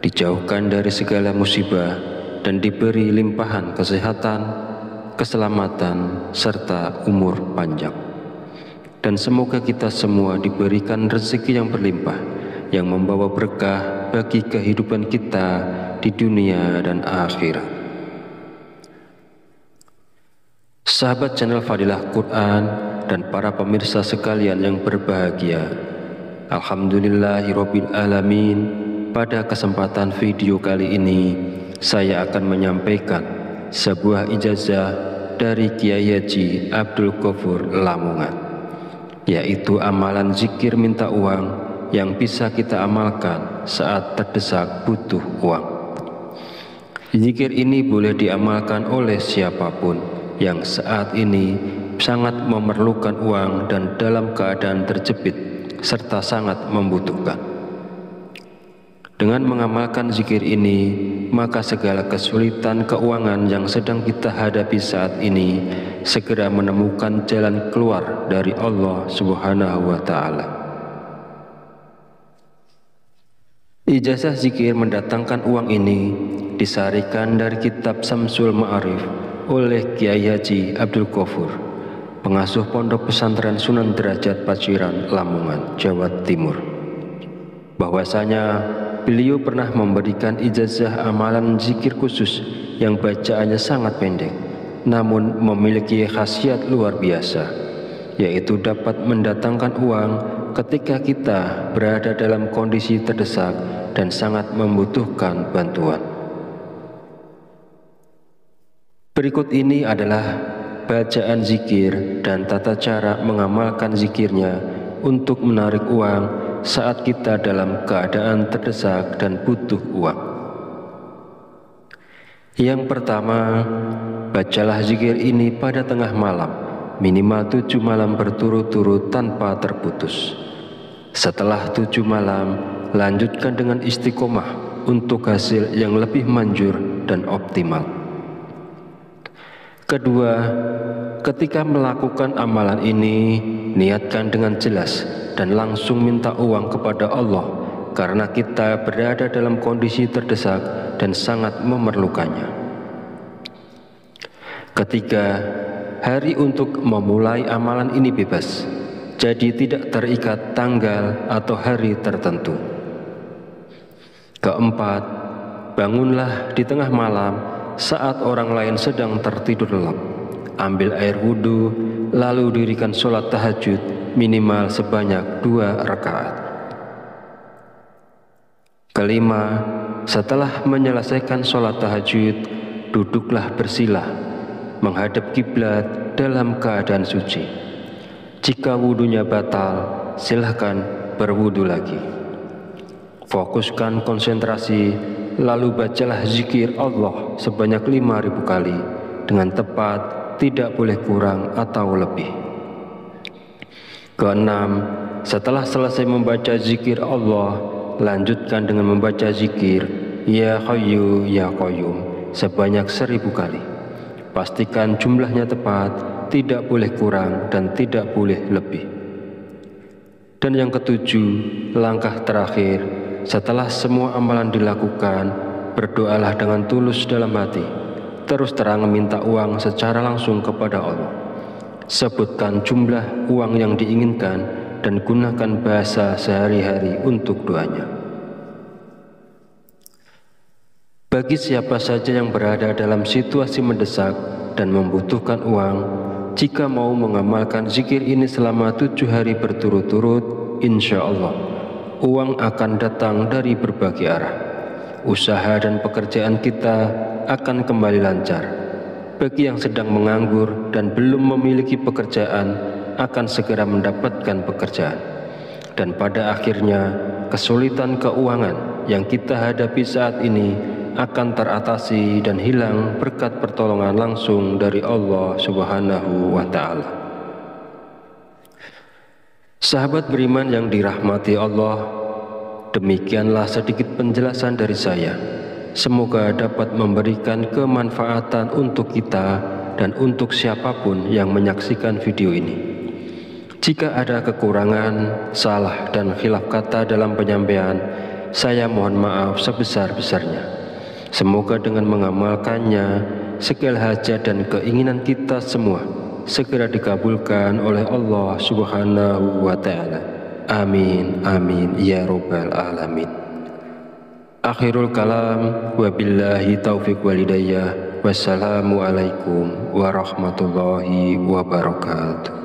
[SPEAKER 1] dijauhkan dari segala musibah dan diberi limpahan kesehatan, keselamatan, serta umur panjang. Dan semoga kita semua diberikan rezeki yang berlimpah, yang membawa berkah bagi kehidupan kita di dunia dan akhirat. Sahabat channel Fadilah Quran dan para pemirsa sekalian yang berbahagia, Alhamdulillahirabbil alamin. Pada kesempatan video kali ini saya akan menyampaikan sebuah ijazah dari Kiai Haji Abdul Ghafur Lamongan, yaitu amalan zikir minta uang yang bisa kita amalkan saat terdesak butuh uang. Zikir ini boleh diamalkan oleh siapapun yang saat ini sangat memerlukan uang dan dalam keadaan terjepit serta sangat membutuhkan. Dengan mengamalkan zikir ini, maka segala kesulitan keuangan yang sedang kita hadapi saat ini segera menemukan jalan keluar dari Allah Subhanahu wa Ta'ala. Ijazah zikir mendatangkan uang ini disarikan dari kitab Samsul Ma'arif oleh Kiai Haji Abdul Ghafur, pengasuh Pondok Pesantren Sunan Derajat Paciran, Lamongan, Jawa Timur. Bahwasanya beliau pernah memberikan ijazah amalan zikir khusus yang bacaannya sangat pendek, namun memiliki khasiat luar biasa, yaitu dapat mendatangkan uang ketika kita berada dalam kondisi terdesak dan sangat membutuhkan bantuan. Berikut ini adalah bacaan zikir dan tata cara mengamalkan zikirnya untuk menarik uang saat kita dalam keadaan terdesak dan butuh uang. Yang pertama, bacalah zikir ini pada tengah malam, minimal 7 malam berturut-turut tanpa terputus. Setelah 7 malam, lanjutkan dengan istiqomah untuk hasil yang lebih manjur dan optimal. Kedua, ketika melakukan amalan ini, niatkan dengan jelas dan langsung minta uang kepada Allah karena kita berada dalam kondisi terdesak dan sangat memerlukannya. Ketiga, hari untuk memulai amalan ini bebas, jadi tidak terikat tanggal atau hari tertentu. Keempat, bangunlah di tengah malam saat orang lain sedang tertidur lelap. Ambil air wudhu, lalu dirikan sholat tahajud minimal sebanyak 2 rakaat. Kelima, setelah menyelesaikan sholat tahajud, duduklah bersila, menghadap kiblat dalam keadaan suci. Jika wudhunya batal, silahkan berwudhu lagi. Fokuskan konsentrasi, lalu bacalah zikir Allah sebanyak 5.000 kali dengan tepat, tidak boleh kurang atau lebih. Keenam, setelah selesai membaca zikir Allah, lanjutkan dengan membaca zikir Ya Hayyu Ya Qayyum sebanyak 1.000 kali. Pastikan jumlahnya tepat, tidak boleh kurang dan tidak boleh lebih. Dan yang ketujuh, langkah terakhir, setelah semua amalan dilakukan, berdoalah dengan tulus dalam hati. Terus terang minta uang secara langsung kepada Allah. Sebutkan jumlah uang yang diinginkan dan gunakan bahasa sehari-hari untuk doanya. Bagi siapa saja yang berada dalam situasi mendesak dan membutuhkan uang, jika mau mengamalkan zikir ini selama 7 hari berturut-turut, insya Allah uang akan datang dari berbagai arah. Usaha dan pekerjaan kita akan kembali lancar. Bagi yang sedang menganggur dan belum memiliki pekerjaan, akan segera mendapatkan pekerjaan. Dan pada akhirnya, kesulitan keuangan yang kita hadapi saat ini akan teratasi dan hilang berkat pertolongan langsung dari Allah Subhanahu wa Ta'ala. Sahabat beriman yang dirahmati Allah, demikianlah sedikit penjelasan dari saya. Semoga dapat memberikan kemanfaatan untuk kita dan untuk siapapun yang menyaksikan video ini. Jika ada kekurangan, salah dan khilaf kata dalam penyampaian, saya mohon maaf sebesar-besarnya. Semoga dengan mengamalkannya, segala hajat dan keinginan kita semua segera dikabulkan oleh Allah Subhanahu wa Ta'ala. Amin, amin, ya Rabbal Alamin. Akhirul kalam, wabillahi taufiq walidayah. Wassalamualaikum warahmatullahi wabarakatuh.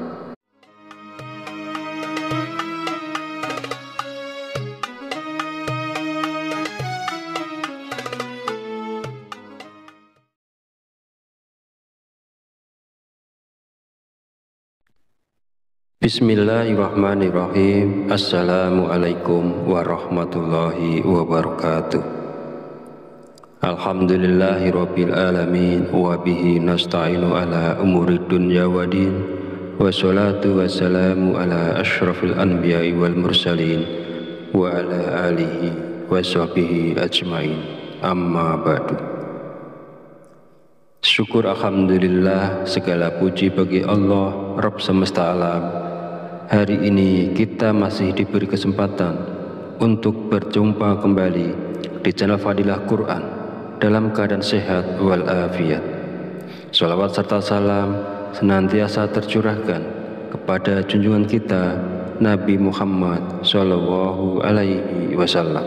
[SPEAKER 1] Bismillahirrahmanirrahim. Assalamualaikum warahmatullahi wabarakatuh. Alhamdulillahirabbil alamin wa bihi nasta'inu ala umuri dunya waddin. Wassalatu wassalamu ala asyrafil anbiya'i wal mursalin wa ala alihi wa sahbihi ajmain. Amma ba'du. Syukur alhamdulillah, segala puji bagi Allah Rabb semesta alam. Hari ini kita masih diberi kesempatan untuk berjumpa kembali di channel Fadilah Quran dalam keadaan sehat walafiat. Sholawat serta salam senantiasa tercurahkan kepada junjungan kita Nabi Muhammad Sallallahu Alaihi Wasallam.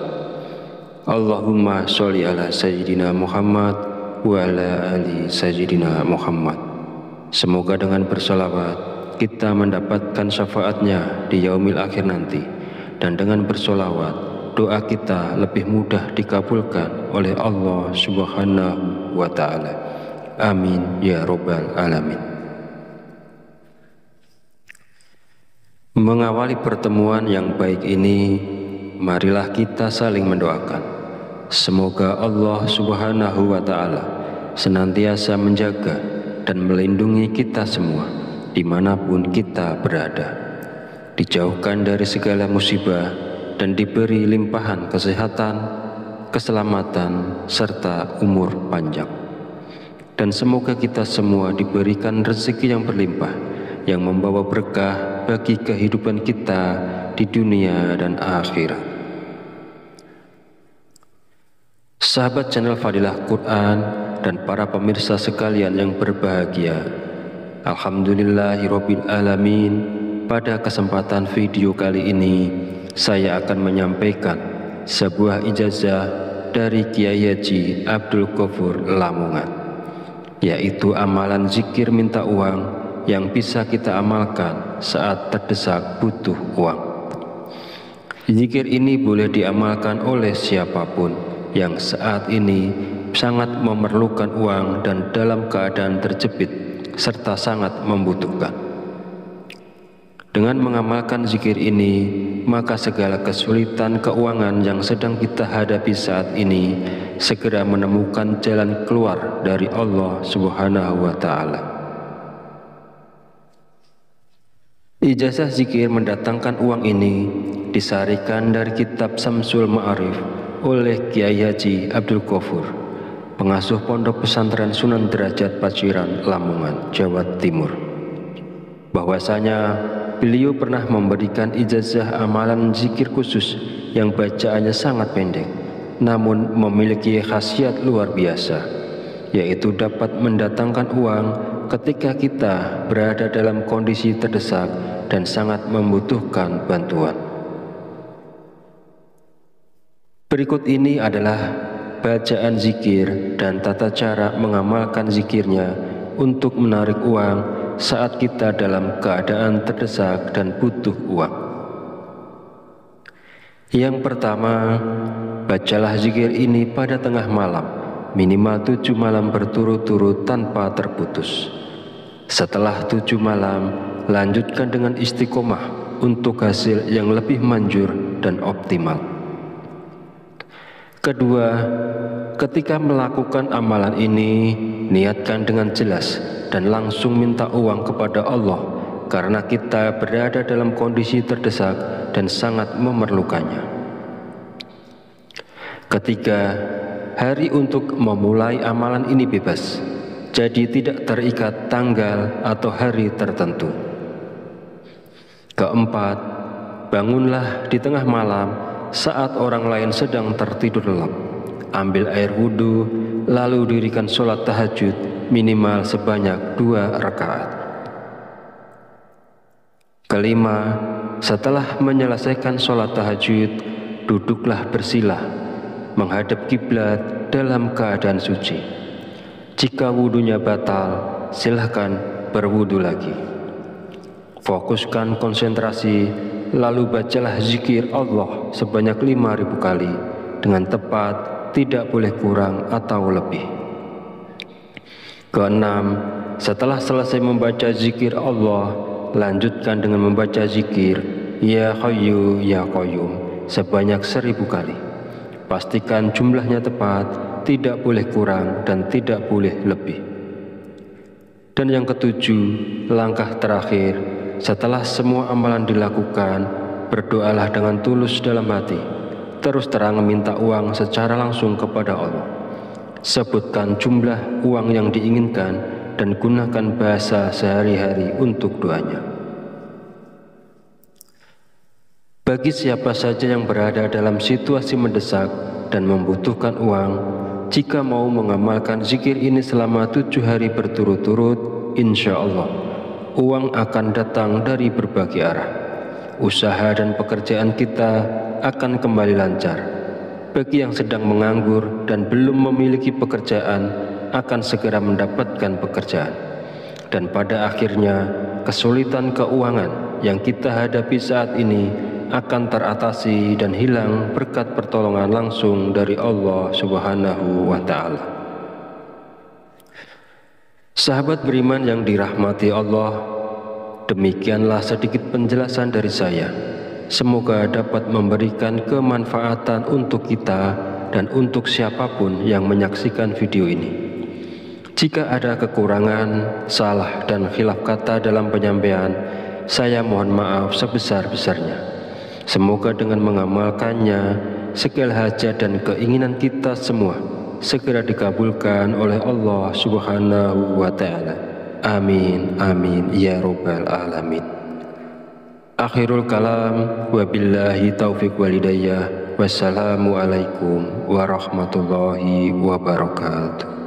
[SPEAKER 1] Allahumma sholli ala Sayyidina Muhammad wa ala ali Sayyidina Muhammad. Semoga dengan bersolawat kita mendapatkan syafaatnya di yaumil akhir nanti, dan dengan bersolawat doa kita lebih mudah dikabulkan oleh Allah Subhanahu wa Ta'ala. Amin ya Rabbal Alamin. Mengawali pertemuan yang baik ini, marilah kita saling mendoakan. Semoga Allah Subhanahu wa Ta'ala senantiasa menjaga dan melindungi kita semua dimanapun kita berada, dijauhkan dari segala musibah dan diberi limpahan kesehatan, keselamatan, serta umur panjang. Dan semoga kita semua diberikan rezeki yang berlimpah, yang membawa berkah bagi kehidupan kita di dunia dan akhirat. Sahabat channel Fadilah Quran dan para pemirsa sekalian yang berbahagia, alhamdulillahirabbil alamin. Pada kesempatan video kali ini saya akan menyampaikan sebuah ijazah dari Kiai Haji Abdul Ghafur Lamongan, yaitu amalan zikir minta uang yang bisa kita amalkan saat terdesak butuh uang. Zikir ini boleh diamalkan oleh siapapun yang saat ini sangat memerlukan uang dan dalam keadaan terjepit serta sangat membutuhkan. Dengan mengamalkan zikir ini, maka segala kesulitan keuangan yang sedang kita hadapi saat ini segera menemukan jalan keluar dari Allah Subhanahu wa Ta'ala. Ijazah zikir mendatangkan uang ini disarikan dari kitab Samsul Ma'arif oleh Kiai Haji Abdul Ghafur, pengasuh Pondok Pesantren Sunan Derajat Paciran, Lamongan, Jawa Timur. Bahwasanya beliau pernah memberikan ijazah amalan zikir khusus yang bacaannya sangat pendek, namun memiliki khasiat luar biasa, yaitu dapat mendatangkan uang ketika kita berada dalam kondisi terdesak dan sangat membutuhkan bantuan. Berikut ini adalah bacaan zikir dan tata cara mengamalkan zikirnya untuk menarik uang saat kita dalam keadaan terdesak dan butuh uang. Yang pertama, bacalah zikir ini pada tengah malam, minimal 7 malam berturut-turut tanpa terputus. Setelah 7 malam, lanjutkan dengan istiqomah untuk hasil yang lebih manjur dan optimal. Kedua, ketika melakukan amalan ini, niatkan dengan jelas dan langsung minta uang kepada Allah, karena kita berada dalam kondisi terdesak dan sangat memerlukannya. Ketiga, hari untuk memulai amalan ini bebas, jadi tidak terikat tanggal atau hari tertentu. Keempat, bangunlah di tengah malam saat orang lain sedang tertidur lelap. Ambil air wudhu, lalu dirikan sholat tahajud minimal sebanyak 2 rakaat. Kelima, setelah menyelesaikan sholat tahajud, duduklah bersila, menghadap kiblat dalam keadaan suci. Jika wudunya batal, silahkan berwudu lagi. Fokuskan konsentrasi, lalu bacalah zikir Allah sebanyak 5.000 kali dengan tepat, tidak boleh kurang atau lebih. Keenam, setelah selesai membaca zikir Allah, lanjutkan dengan membaca zikir Ya Hayyu Ya Qayyum sebanyak 1.000 kali. Pastikan jumlahnya tepat, tidak boleh kurang dan tidak boleh lebih. Dan yang ketujuh, langkah terakhir, setelah semua amalan dilakukan, berdoalah dengan tulus dalam hati, terus terang minta uang secara langsung kepada Allah. Sebutkan jumlah uang yang diinginkan dan gunakan bahasa sehari-hari untuk doanya. Bagi siapa saja yang berada dalam situasi mendesak dan membutuhkan uang, jika mau mengamalkan zikir ini selama 7 hari berturut-turut, insya Allah uang akan datang dari berbagai arah. Usaha dan pekerjaan kita akan kembali lancar. Bagi yang sedang menganggur dan belum memiliki pekerjaan, akan segera mendapatkan pekerjaan. Dan pada akhirnya, kesulitan keuangan yang kita hadapi saat ini akan teratasi dan hilang berkat pertolongan langsung dari Allah Subhanahu wa Ta'ala. Sahabat beriman yang dirahmati Allah, demikianlah sedikit penjelasan dari saya. Semoga dapat memberikan kemanfaatan untuk kita dan untuk siapapun yang menyaksikan video ini. Jika ada kekurangan, salah dan khilaf kata dalam penyampaian, saya mohon maaf sebesar-besarnya. Semoga dengan mengamalkannya, segala hajat dan keinginan kita semua segera dikabulkan oleh Allah Subhanahu wa Ta'ala. Amin, amin, ya Rabbal Alamin. Akhirul kalam, wabillahi taufiq walidayah. Wassalamualaikum warahmatullahi wabarakatuh.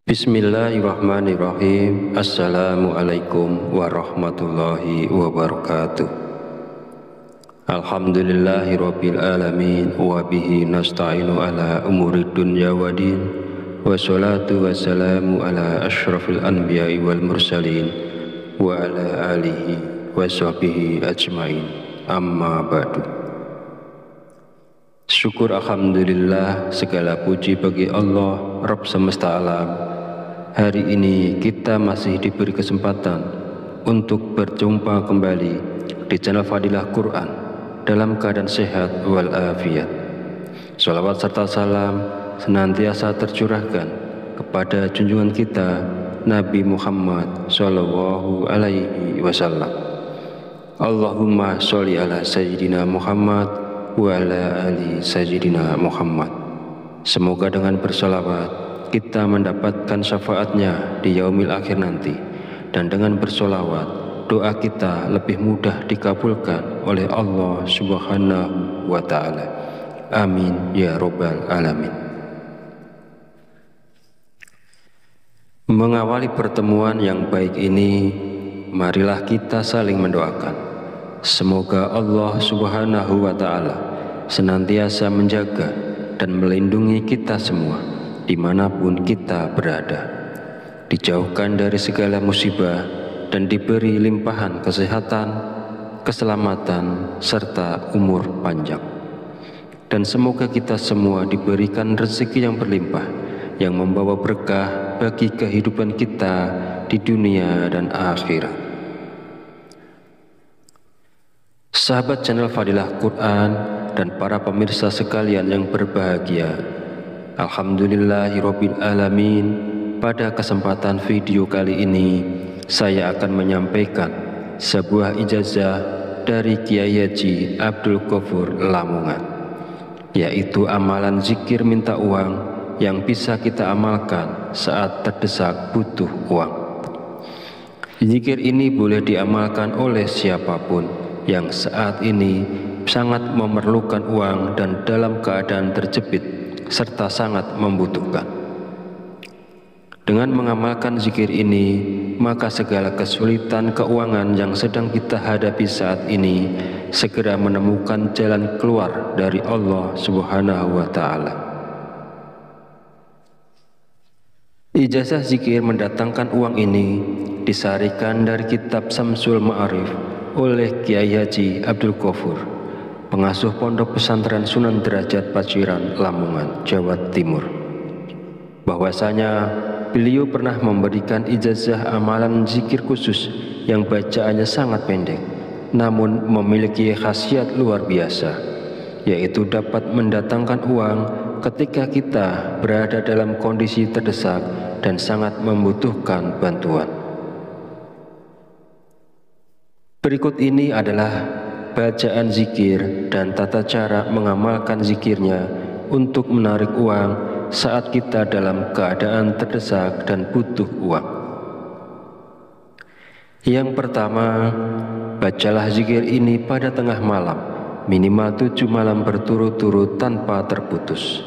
[SPEAKER 1] Bismillahirrahmanirrahim. Assalamualaikum warahmatullahi wabarakatuh. Alhamdulillahirabbil alamin wa bihi nasta'inu ala umuri dunya waddin. Wassalatu wassalamu ala asyrafil anbiya'i wal mursalin wa ala alihi wa sahbihi ajmain. Amma ba'du. Syukur alhamdulillah, segala puji bagi Allah Rabb semesta alam. Hari ini kita masih diberi kesempatan untuk berjumpa kembali di channel Fadilah Quran dalam keadaan sehat walafiat. Salawat serta salam senantiasa tercurahkan kepada junjungan kita Nabi Muhammad Sallallahu Alaihi Wasallam. Allahumma sholli ala Sayyidina Muhammad wa ala ali Sayyidina Muhammad. Semoga dengan bersolawat kita mendapatkan syafaatnya di yaumil akhir nanti, dan dengan bersolawat doa kita lebih mudah dikabulkan oleh Allah Subhanahu wa Ta'ala. Amin ya Rabbal Alamin. Mengawali pertemuan yang baik ini, marilah kita saling mendoakan. Semoga Allah Subhanahu wa Ta'ala senantiasa menjaga dan melindungi kita semua dimanapun kita berada, dijauhkan dari segala musibah dan diberi limpahan kesehatan, keselamatan, serta umur panjang. Dan semoga kita semua diberikan rezeki yang berlimpah, yang membawa berkah bagi kehidupan kita di dunia dan akhirat. Sahabat channel Fadilah Quran dan para pemirsa sekalian yang berbahagia, alhamdulillahirabbil alamin. Pada kesempatan video kali ini, saya akan menyampaikan sebuah ijazah dari Kiai Haji Abdul Ghafur Lamongan, yaitu amalan zikir minta uang yang bisa kita amalkan saat terdesak butuh uang. Zikir ini boleh diamalkan oleh siapapun yang saat ini sangat memerlukan uang dan dalam keadaan terjepit serta sangat membutuhkan. Dengan mengamalkan zikir ini, maka segala kesulitan keuangan yang sedang kita hadapi saat ini segera menemukan jalan keluar dari Allah Subhanahu wa Ta'ala. Ijazah zikir mendatangkan uang ini disarikan dari kitab Samsul Ma'arif oleh Kiai Haji Abdul Ghafur, pengasuh Pondok Pesantren Sunan Derajat Paciran, Lamongan, Jawa Timur. Bahwasanya beliau pernah memberikan ijazah amalan zikir khusus yang bacaannya sangat pendek, namun memiliki khasiat luar biasa, yaitu dapat mendatangkan uang ketika kita berada dalam kondisi terdesak dan sangat membutuhkan bantuan. Berikut ini adalah bacaan zikir dan tata cara mengamalkan zikirnya untuk menarik uang saat kita dalam keadaan terdesak dan butuh uang. Yang pertama, bacalah zikir ini pada tengah malam, minimal 7 malam berturut-turut tanpa terputus.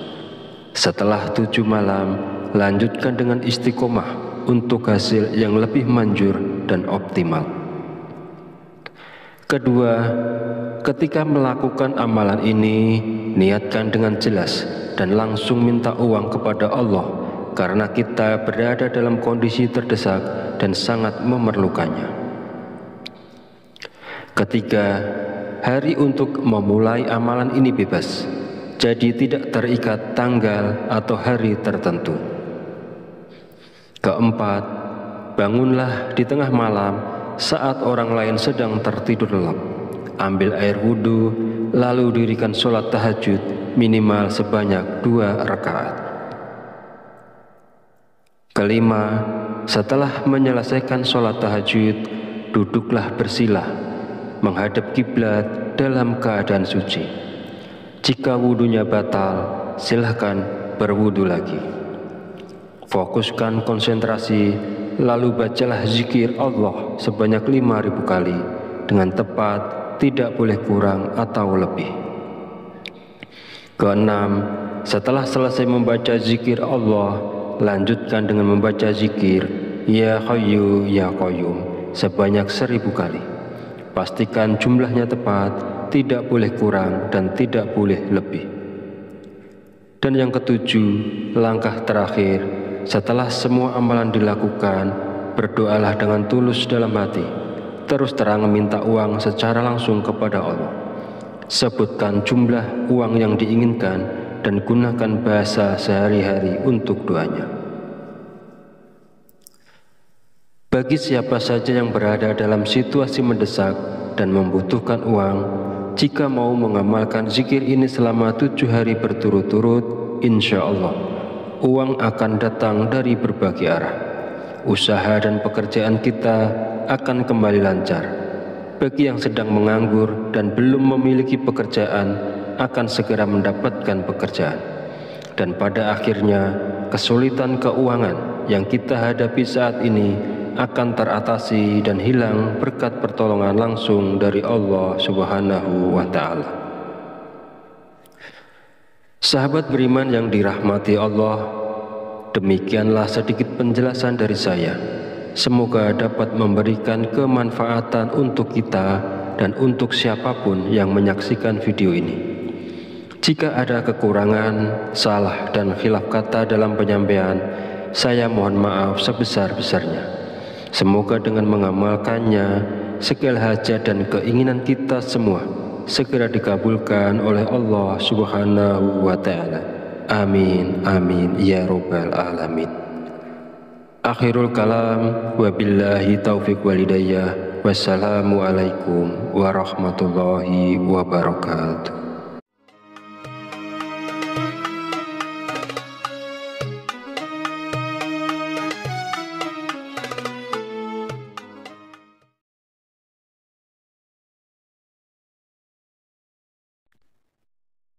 [SPEAKER 1] Setelah 7 malam, lanjutkan dengan istiqomah untuk hasil yang lebih manjur dan optimal. Kedua, ketika melakukan amalan ini, niatkan dengan jelas dan langsung minta uang kepada Allah karena kita berada dalam kondisi terdesak dan sangat memerlukannya. Ketiga, hari untuk memulai amalan ini bebas, jadi tidak terikat tanggal atau hari tertentu. Keempat, bangunlah di tengah malam saat orang lain sedang tertidur lelap. Ambil air wudhu, lalu dirikan sholat tahajud minimal sebanyak 2 rakaat. Kelima, setelah menyelesaikan sholat tahajud, duduklah bersilah, menghadap kiblat dalam keadaan suci. Jika wudhunya batal, silahkan berwudhu lagi. Fokuskan konsentrasi, lalu bacalah zikir Allah sebanyak 5.000 kali dengan tepat, tidak boleh kurang atau lebih. Keenam, setelah selesai membaca zikir Allah, lanjutkan dengan membaca zikir Ya Hayyu Ya Qayyum sebanyak 1.000 kali. Pastikan jumlahnya tepat, tidak boleh kurang dan tidak boleh lebih. Dan yang ketujuh, langkah terakhir, setelah semua amalan dilakukan, berdoalah dengan tulus dalam hati, terus terang meminta uang secara langsung kepada Allah. Sebutkan jumlah uang yang diinginkan dan gunakan bahasa sehari-hari untuk doanya. Bagi siapa saja yang berada dalam situasi mendesak dan membutuhkan uang, jika mau mengamalkan zikir ini selama 7 hari berturut-turut, insya Allah uang akan datang dari berbagai arah. Usaha dan pekerjaan kita akan kembali lancar. Bagi yang sedang menganggur dan belum memiliki pekerjaan, akan segera mendapatkan pekerjaan. Dan pada akhirnya, kesulitan keuangan yang kita hadapi saat ini akan teratasi dan hilang berkat pertolongan langsung dari Allah Subhanahu wa Ta'ala. Sahabat beriman yang dirahmati Allah, demikianlah sedikit penjelasan dari saya. Semoga dapat memberikan kemanfaatan untuk kita dan untuk siapapun yang menyaksikan video ini. Jika ada kekurangan, salah dan khilaf kata dalam penyampaian, saya mohon maaf sebesar-besarnya. Semoga dengan mengamalkannya, segala hajat dan keinginan kita semua segera dikabulkan oleh Allah Subhanahu wa Ta'ala. Amin, amin, ya Rabbal Alamin. Akhirul kalam, wabillahi taufiq walidayah. Wassalamualaikum warahmatullahi wabarakatuh.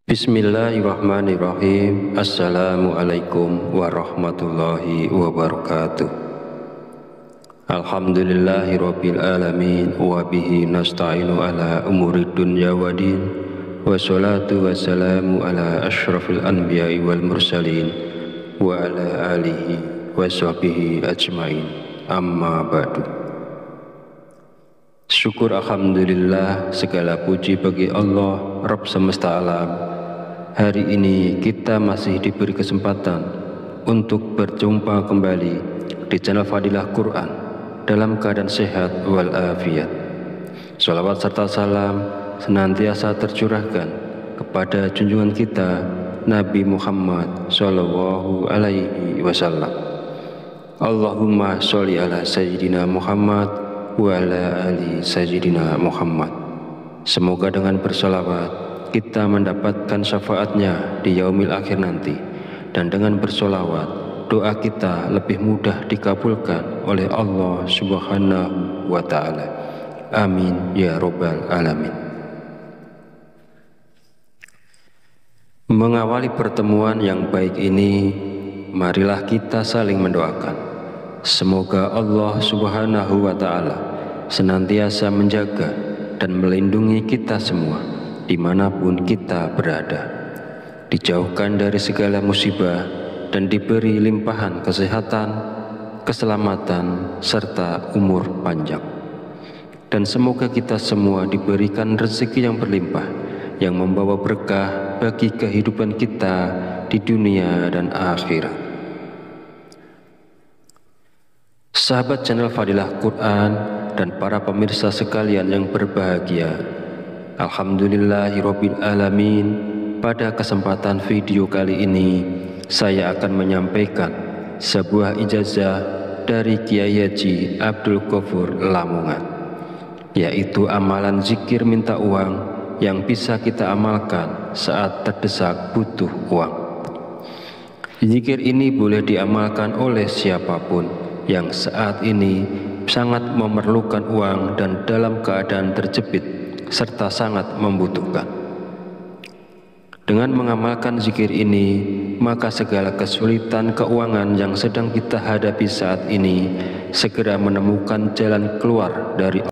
[SPEAKER 1] Bismillahirrahmanirrahim. Assalamualaikum warahmatullahi wabarakatuh. Alhamdulillahirabbil alamin wa bihi nasta'inu ala umurid dunya waddin. Wassalatu wassalamu ala asyrafil anbiya'i wal mursalin wa ala alihi wa sahbihi ajmain. Amma ba'du. Syukur alhamdulillah, segala puji bagi Allah Rabb semesta alam. Hari ini kita masih diberi kesempatan untuk berjumpa kembali di channel Fadilah Quran dalam keadaan sehat walafiat. Shalawat serta salam senantiasa tercurahkan kepada junjungan kita Nabi Muhammad Sallallahu Alaihi Wasallam. Allahumma sholli ala Sayyidina Muhammad wa ala ali Sayyidina Muhammad. Semoga dengan bersolawat kita mendapatkan syafaatnya di yaumil akhir nanti, dan dengan bersolawat doa kita lebih mudah dikabulkan oleh Allah Subhanahu wa Ta'ala. Amin ya Rabbal Alamin. Mengawali pertemuan yang baik ini, marilah kita saling mendoakan. Semoga Allah Subhanahu wa Ta'ala senantiasa menjaga dan melindungi kita semua dimanapun kita berada, dijauhkan dari segala musibah dan diberi limpahan kesehatan, keselamatan, serta umur panjang. Dan semoga kita semua diberikan rezeki yang berlimpah, yang membawa berkah bagi kehidupan kita di dunia dan akhirat. Sahabat channel Fadilah Quran dan para pemirsa sekalian yang berbahagia, alhamdulillahirabbil alamin. Pada kesempatan video kali ini saya akan menyampaikan sebuah ijazah dari Kiai Haji Abdul Ghafur Lamongan, yaitu amalan zikir minta uang yang bisa kita amalkan saat terdesak butuh uang. Zikir ini boleh diamalkan oleh siapapun yang saat ini sangat memerlukan uang dan dalam keadaan terjepit serta sangat membutuhkan. Dengan mengamalkan zikir ini, maka segala kesulitan keuangan yang sedang kita hadapi saat ini segera menemukan jalan keluar dari